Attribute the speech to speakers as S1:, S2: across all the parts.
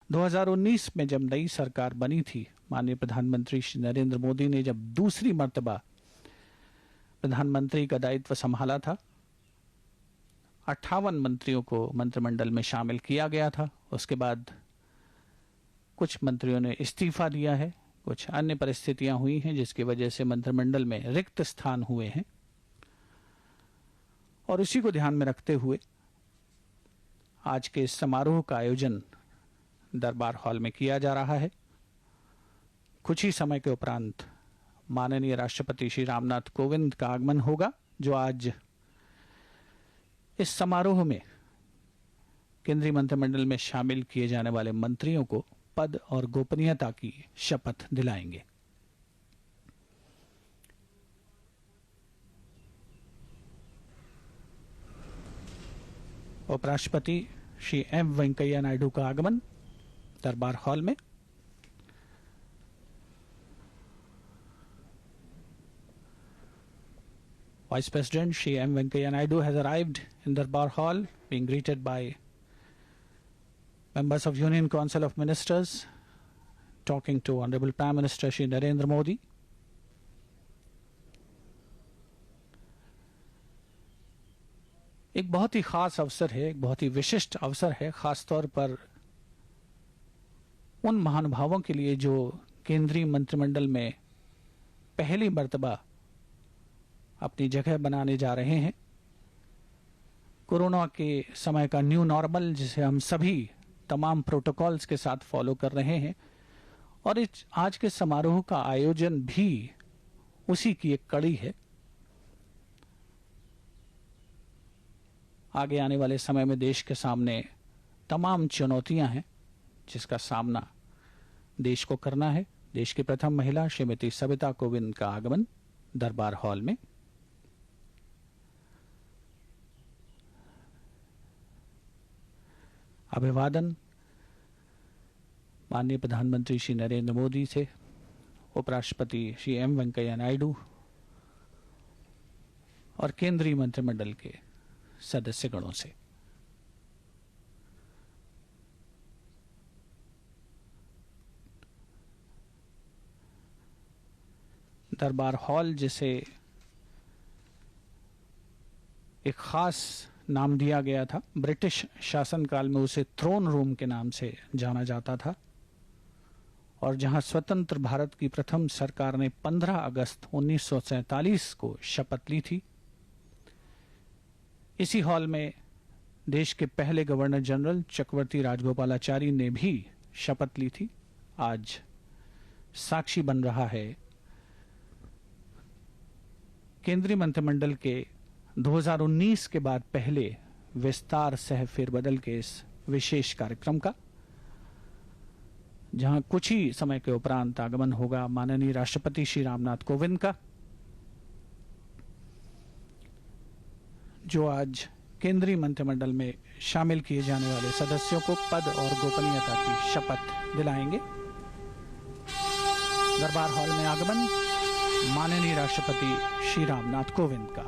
S1: 2019 में जब नई सरकार बनी थी, माननीय प्रधानमंत्री श्री नरेंद्र मोदी ने जब दूसरी मर्तबा प्रधानमंत्री का दायित्व संभाला था, 58 मंत्रियों को मंत्रिमंडल में शामिल किया गया था। उसके बाद कुछ मंत्रियों ने इस्तीफा दिया है, कुछ अन्य परिस्थितियां हुई हैं जिसकी वजह से मंत्रिमंडल में रिक्त स्थान हुए हैं, और उसी को ध्यान में रखते हुए आज के इस समारोह का आयोजन दरबार हॉल में किया जा रहा है। कुछ ही समय के उपरांत माननीय राष्ट्रपति श्री रामनाथ कोविंद का आगमन होगा, जो आज इस समारोह में केंद्रीय मंत्रिमंडल में शामिल किए जाने वाले मंत्रियों को पद और गोपनीयता की शपथ दिलाएंगे। उपराष्ट्रपति श्री एम वेंकैया नायडू का आगमन दरबार हॉल में। Vice President Shri M. Venkaiah Naidu has arrived in Darbar Hall, being greeted by members of Union Council of Ministers, talking to Honorable Prime Minister Shri Narendra Modi. एक बहुत ही खास अवसर है, एक बहुत ही विशिष्ट अवसर है, खास तौर पर उन महानुभावों के लिए जो केंद्रीय मंत्रिमंडल में पहली मर्तबा अपनी जगह बनाने जा रहे हैं। कोरोना के समय का न्यू नॉर्मल, जिसे हम सभी तमाम प्रोटोकॉल्स के साथ फॉलो कर रहे हैं, और इस आज के समारोह का आयोजन भी उसी की एक कड़ी है। आगे आने वाले समय में देश के सामने तमाम चुनौतियां हैं जिसका सामना देश को करना है। देश की प्रथम महिला श्रीमती सविता कोविंद का आगमन दरबार हॉल में। अभिवादन माननीय प्रधानमंत्री श्री नरेंद्र मोदी से, उपराष्ट्रपति श्री एम वेंकैया नायडू और केंद्रीय मंत्रिमंडल के सदस्यगणों से। दरबार हॉल, जिसे एक खास नाम दिया गया था, ब्रिटिश शासनकाल में उसे थ्रोन रूम के नाम से जाना जाता था, और जहां स्वतंत्र भारत की प्रथम सरकार ने 15 अगस्त 1947 को शपथ ली थी। इसी हॉल में देश के पहले गवर्नर जनरल चक्रवर्ती राजगोपालाचारी ने भी शपथ ली थी। आज साक्षी बन रहा है केंद्रीय मंत्रिमंडल के 2019 के बाद पहले विस्तार सह फेरबदल के इस विशेष कार्यक्रम का, जहां कुछ ही समय के उपरांत आगमन होगा माननीय राष्ट्रपति श्री रामनाथ कोविंद का, जो आज केंद्रीय मंत्रिमंडल में शामिल किए जाने वाले सदस्यों को पद और गोपनीयता की शपथ दिलाएंगे। दरबार हॉल में आगमन माननीय राष्ट्रपति श्री रामनाथ कोविंद का।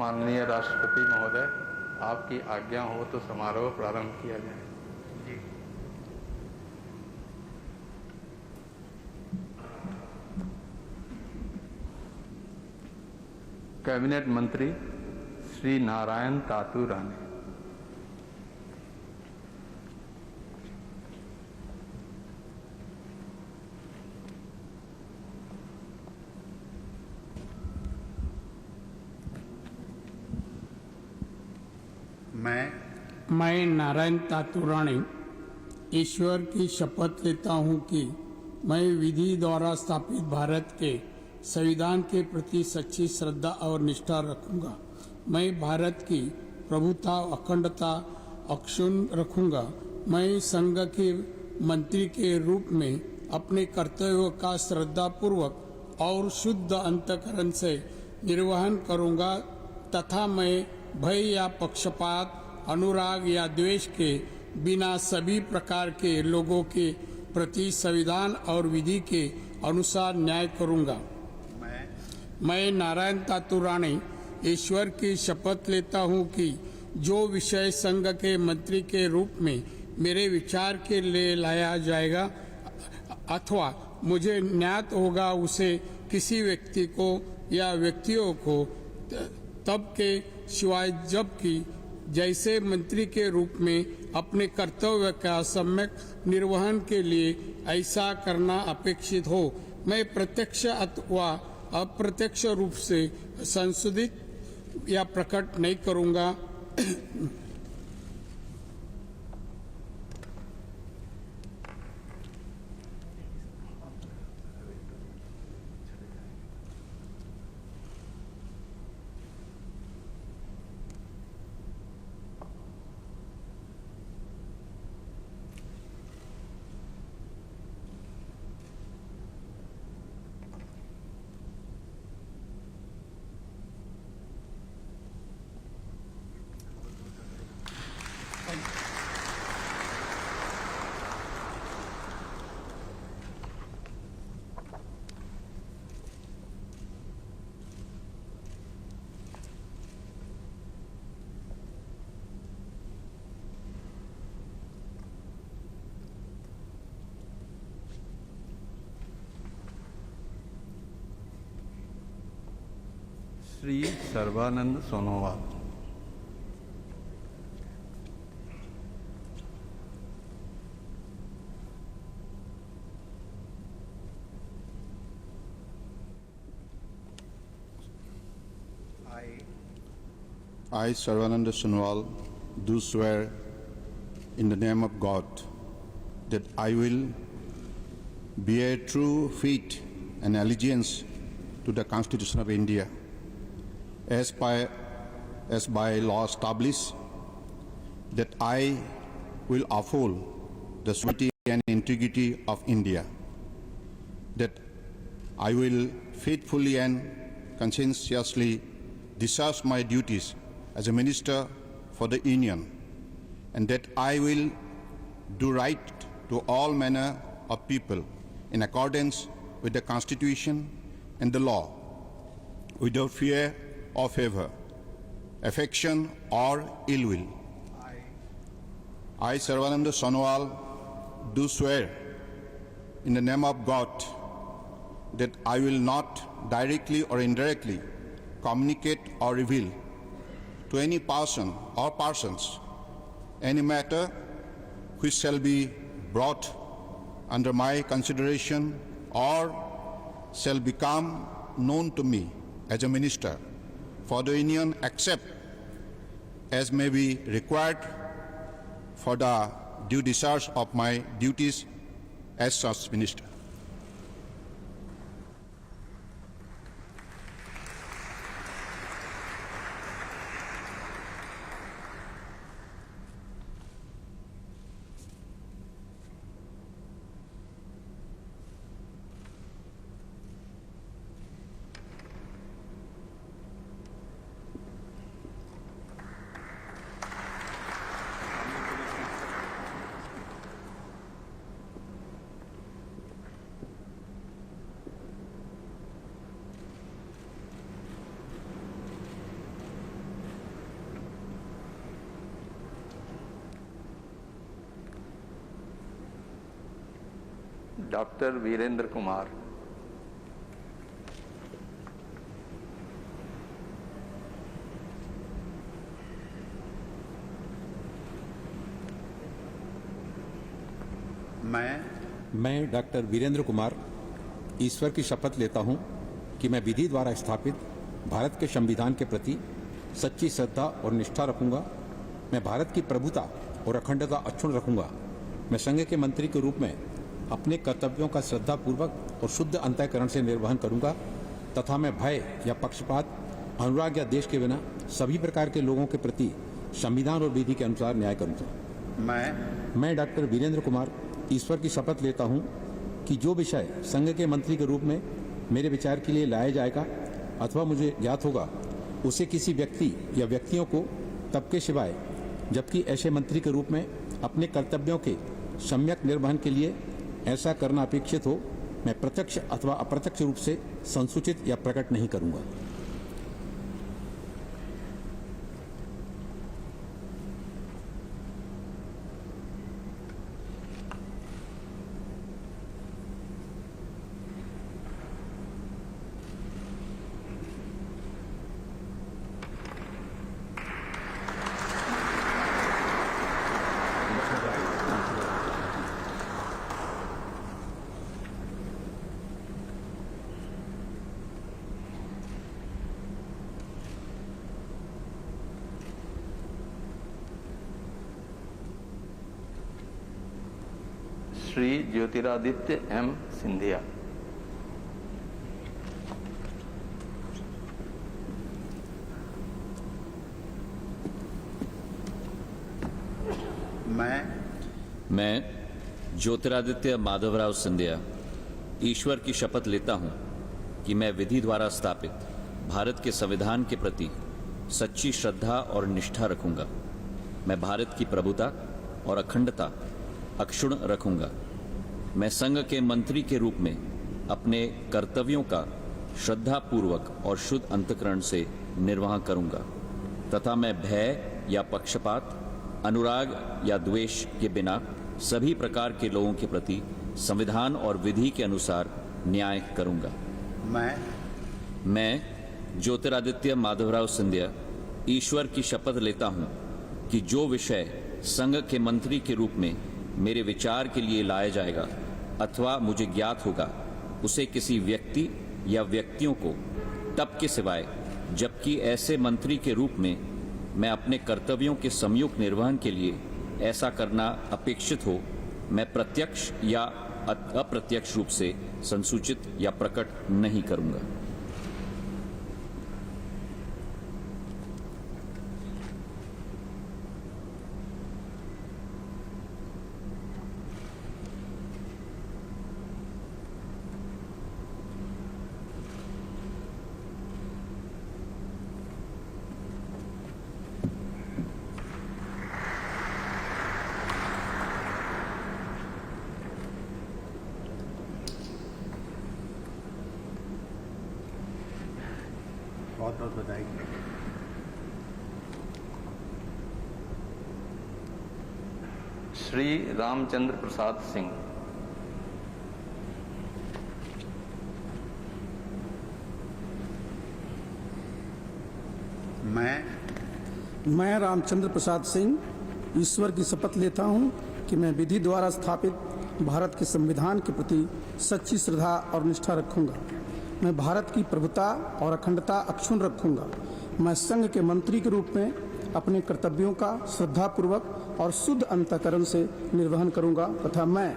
S2: माननीय राष्ट्रपति महोदय, आपकी आज्ञा हो तो समारोह प्रारंभ किया जाए। जी। कैबिनेट मंत्री श्री नारायण तातू राणे।
S3: मैं नारायण तातू राणे ईश्वर की शपथ लेता हूं कि मैं विधि द्वारा स्थापित भारत के संविधान के प्रति सच्ची श्रद्धा और निष्ठा रखूंगा। मैं भारत की प्रभुता अखंडता अक्षुण्ण रखूंगा। मैं संघ के मंत्री के रूप में अपने कर्तव्यों का श्रद्धापूर्वक और शुद्ध अंतःकरण से निर्वहन करूंगा तथा मैं भय या पक्षपात, अनुराग या द्वेष के बिना सभी प्रकार के लोगों के प्रति संविधान और विधि के अनुसार न्याय करूंगा। मैं नारायण तातू राणे ईश्वर की शपथ लेता हूं कि जो विषय संघ के मंत्री के रूप में मेरे विचार के लिए लाया जाएगा अथवा मुझे ज्ञात होगा, उसे किसी व्यक्ति को या व्यक्तियों को तब के सिवाय जबकि जैसे मंत्री के रूप में अपने कर्तव्य का सम्यक निर्वहन के लिए ऐसा करना अपेक्षित हो, मैं प्रत्यक्ष अथवा अप्रत्यक्ष रूप से संशोधित या प्रकट नहीं करूंगा।
S2: Shri Sarbananda Sonowal.
S4: I, Sarvananda Sonowal, do swear in the name of God that I will bear true faith and allegiance to the Constitution of India as by law established, that I will uphold the sovereignty and integrity of India, that I will faithfully and conscientiously discharge my duties as a minister for the Union, and that I will do right to all manner of people in accordance with the Constitution and the law, without fear or favor, affection or ill will. I, Sarvananda Sonowal, do swear in the name of God that I will not directly or indirectly communicate or reveal to any person or persons any matter which shall be brought under my consideration or shall become known to me as a minister for the Union, except as may be required for the due discharge of my duties as such minister.
S2: Doctor Virendra Kumar,
S5: मैं doctor Virendra Kumar ईश्वर की शपथ लेता हूं कि मैं विधि द्वारा स्थापित भारत के संविधान के प्रति सच्ची श्रद्धा और निष्ठा रखूंगा। मैं भारत की प्रभुता और अखंडता अक्षुण्ण रखूंगा। मैं संघ के मंत्री के रूप में अपने कर्तव्यों का श्रद्धापूर्वक और शुद्ध अंतःकरण से निर्वहन करूंगा तथा मैं भय या पक्षपात, अनुराग या देश के बिना सभी प्रकार के लोगों के प्रति संविधान और विधि के अनुसार न्याय करूंगा। मैं डॉक्टर वीरेंद्र कुमार ईश्वर की शपथ लेता हूं कि जो विषय संघ के मंत्री के रूप में मेरे विचार के लिए लाया जाएगा अथवा मुझे ज्ञात होगा, उसे किसी व्यक्ति या व्यक्तियों को तब के सिवाय जबकि ऐसे मंत्री के रूप में अपने कर्तव्यों के सम्यक निर्वहन के लिए ऐसा करना अपेक्षित हो, मैं प्रत्यक्ष अथवा अप्रत्यक्ष रूप से संसूचित या प्रकट नहीं करूंगा।
S2: श्री ज्योतिरादित्य एम सिंधिया,
S6: मैं ज्योतिरादित्य माधवराव सिंधिया ईश्वर की शपथ लेता हूं कि मैं विधि द्वारा स्थापित भारत के संविधान के प्रति सच्ची श्रद्धा और निष्ठा रखूंगा। मैं भारत की प्रभुता और अखंडता अक्षुण्ण रखूंगा। मैं संघ के मंत्री के रूप में अपने कर्तव्यों का श्रद्धापूर्वक और शुद्ध अंतःकरण से निर्वाह करूंगा तथा मैं भय या पक्षपात, अनुराग या द्वेष के बिना सभी प्रकार के लोगों के प्रति संविधान और विधि के अनुसार न्याय करूंगा। मैं ज्योतिरादित्य माधवराव सिंधिया ईश्वर की शपथ लेता हूं कि जो विषय संघ के मंत्री के रूप में मेरे विचार के लिए लाया जाएगा अथवा मुझे ज्ञात होगा, उसे किसी व्यक्ति या व्यक्तियों को तब के सिवाय जबकि ऐसे मंत्री के रूप में मैं अपने कर्तव्यों के सम्यक निर्वहन के लिए ऐसा करना अपेक्षित हो, मैं प्रत्यक्ष या अप्रत्यक्ष रूप से संसूचित या प्रकट नहीं करूंगा।
S7: बहुत बहुत बधाई।
S2: श्री रामचंद्र प्रसाद सिंह,
S8: मैं रामचंद्र प्रसाद सिंह ईश्वर की शपथ लेता हूं कि मैं विधि द्वारा स्थापित भारत के संविधान के प्रति सच्ची श्रद्धा और निष्ठा रखूंगा। मैं भारत की प्रभुता और अखंडता अक्षुण्ण रखूंगा। मैं संघ के मंत्री के रूप में अपने कर्तव्यों का श्रद्धापूर्वक और शुद्ध अंतःकरण से निर्वहन करूंगा तथा मैं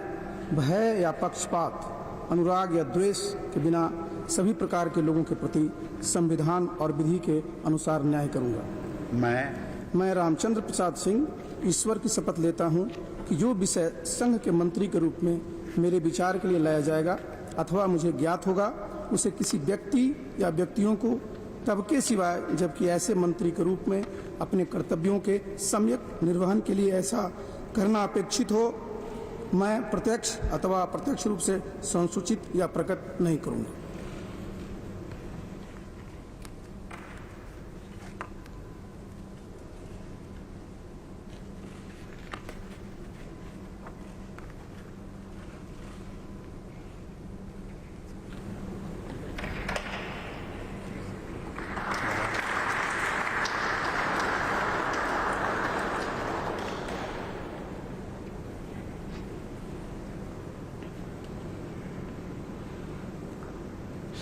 S8: भय या पक्षपात, अनुराग या द्वेष के बिना सभी प्रकार के लोगों के प्रति संविधान और विधि के अनुसार न्याय करूंगा। मैं रामचंद्र प्रसाद सिंह ईश्वर की शपथ लेता हूं कि जो विषय संघ के मंत्री के रूप में मेरे विचार के लिए लाया जाएगा अथवा मुझे ज्ञात होगा, उसे किसी व्यक्ति या व्यक्तियों को तब के सिवाय जबकि ऐसे मंत्री के रूप में अपने कर्तव्यों के सम्यक निर्वहन के लिए ऐसा करना अपेक्षित हो, मैं प्रत्यक्ष अथवा अप्रत्यक्ष रूप से संसूचित या प्रकट नहीं करूंगा।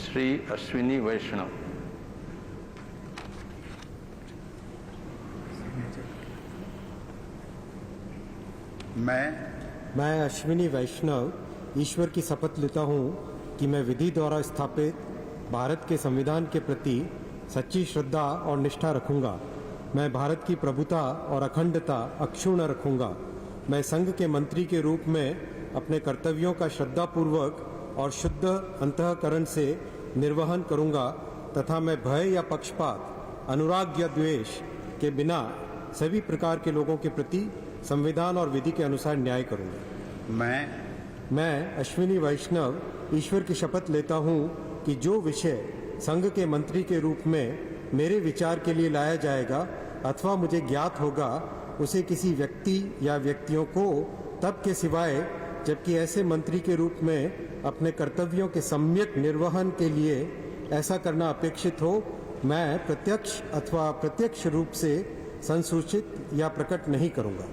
S2: श्री अश्विनी वैष्णव।
S7: मैं अश्विनी वैष्णव ईश्वर की शपथ लेता हूँ कि मैं विधि द्वारा स्थापित भारत के संविधान के प्रति सच्ची श्रद्धा और निष्ठा रखूंगा। मैं भारत की प्रभुता और अखंडता अक्षुण्ण रखूंगा। मैं संघ के मंत्री के रूप में अपने कर्तव्यों का श्रद्धापूर्वक और शुद्ध अंतःकरण से निर्वहन करूंगा तथा मैं भय या पक्षपात, अनुराग या द्वेष के बिना सभी प्रकार के लोगों के प्रति संविधान और विधि के अनुसार न्याय करूंगा। मैं अश्विनी वैष्णव ईश्वर की शपथ लेता हूं कि जो विषय संघ के मंत्री के रूप में मेरे विचार के लिए लाया जाएगा अथवा मुझे ज्ञात होगा, उसे किसी व्यक्ति या व्यक्तियों को तब के सिवाय जबकि ऐसे मंत्री के रूप में अपने कर्तव्यों के सम्यक निर्वहन के लिए ऐसा करना अपेक्षित हो, मैं प्रत्यक्ष अथवा अप्रत्यक्ष रूप से संसूचित या प्रकट नहीं करूंगा।